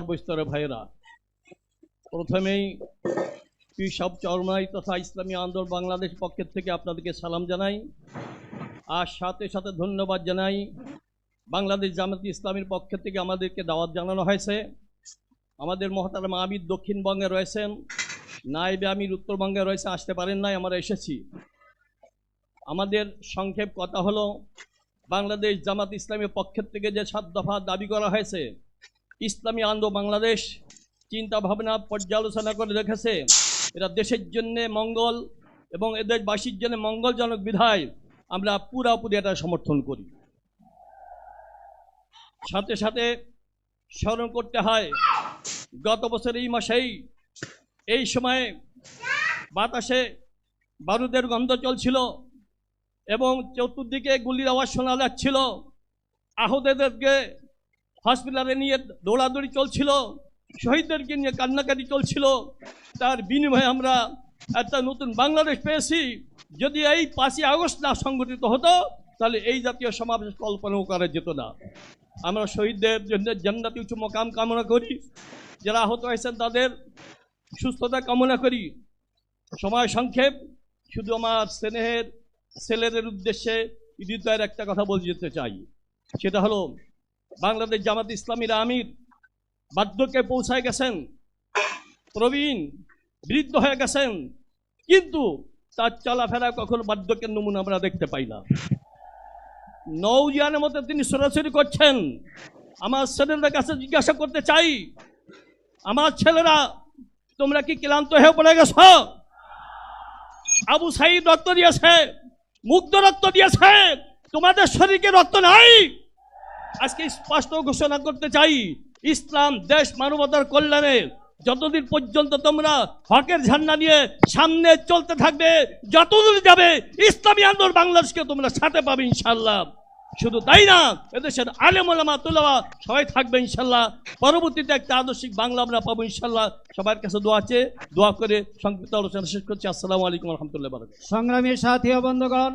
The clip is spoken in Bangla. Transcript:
বৈস্তরের ভাইয়েরা, প্রথমেই পিসব চরমাই তথা ইসলামী আন্দোলন বাংলাদেশ পক্ষের থেকে আপনাদেরকে সালাম জানাই। আর সাথে সাথে ধন্যবাদ জানাই বাংলাদেশ জামাত ইসলামীর পক্ষ থেকে আমাদেরকে দাওয়াত জানানো হয়েছে। আমাদের মহতারাম আমির দক্ষিণবঙ্গে রয়েছেন, নায়েবে আমির উত্তরবঙ্গে রয়েছে, আসতে পারেন নাই, আমরা এসেছি। আমাদের সংক্ষেপ কথা হলো, বাংলাদেশ জামাত ইসলামীর পক্ষের থেকে যে 7 দফা দাবি করা হয়েছে, ইসলামী আন্দোলন বাংলাদেশ চিন্তা ভাবনা পর্যালোচনা করে রেখেছে এরা দেশের জন্য মঙ্গল এবং এদেশবাসীর জন্য মঙ্গলজনক বিধায় আমরা পুরাপুরি এটা সমর্থন করি। সাথে সাথে স্মরণ করতে হয়, গত বছর এই মাসেই এই সময়ে বাতাসে বারুদের গন্ধ চলছিল এবং চতুর্দিকে গুলির আওয়াজ শোনা যাচ্ছিল, আহতদেরকে হসপিটালে নিয়ে দৌড়াদৌড়ি চলছিল, শহীদদেরকে নিয়ে কান্নাকাটি চলছিল। তার বিনিময়ে আমরা একটা নতুন বাংলাদেশ পেয়েছি। যদি এই 5ই আগস্ট না সংগঠিত হতো তাহলে এই জাতীয় সমাবেশ কল্পনাও করা যেত না। আমরা শহীদদের জন্য জান্নাতি উচ্চ মকাম কামনা করি, যারা আহত হয়েছেন তাদের সুস্থতা কামনা করি। সময় সংক্ষেপ, শুধু আমার স্নেহের ছেলেদের উদ্দেশ্যে হৃদয়ের একটা কথা বলে যেতে চাই, সেটা হলো বাংলাদেশ জামাত ইসলামীর আমির বার্ধক্যে পৌঁছায় গেছেন, প্রবীণ বৃদ্ধ হয়ে গেছেন, কিন্তু তার চলাফেরা কখনো বার্ধক্যের নমুনা আমরা দেখতে পাই না। নৌজিয়ানের মতো তিনি সরাসরি করছেন। আমার ছেলেদের কাছে জিজ্ঞাসা করতে চাই, আমার ছেলেরা তোমরা কি ক্লান্ত হয়ে পড়ে গেছ? আবু সাইদ রক্ত দিয়েছে, মুগ্ধ রক্ত দিয়েছে, তোমাদের শরীরে রক্ত নাই? আজকে স্পষ্ট ঘোষণা করতে চাই, ইসলাম দেশ মানবতার কল্যাণে যতদিন পর্যন্ত তোমরা হকের ঝান্ডা নিয়ে সামনে চলতে থাকবে, যতদূর যাবে ইসলামী আন্দোলন বাংলাদেশকে তোমরা সাথে পাবে ইনশাআল্লাহ। শুধু তাই না, এদেশের আলেম ওলামা তুলামা সবাই থাকবে ইনশাআল্লাহ। পরবর্তীতে একটা আদর্শিক বাংলা আমরা পাবো ইনশাআল্লাহ। সবার কাছে দোয়া চেয়ে দোয়া করে সংক্ষিপ্ত আলোচনা শেষ করছি। আসসালামু আলাইকুম ওয়া রাহমাতুল্লাহি ওয়া বারাকাতুহু। সংগ্রামী সাথী ও বন্ধুগণ,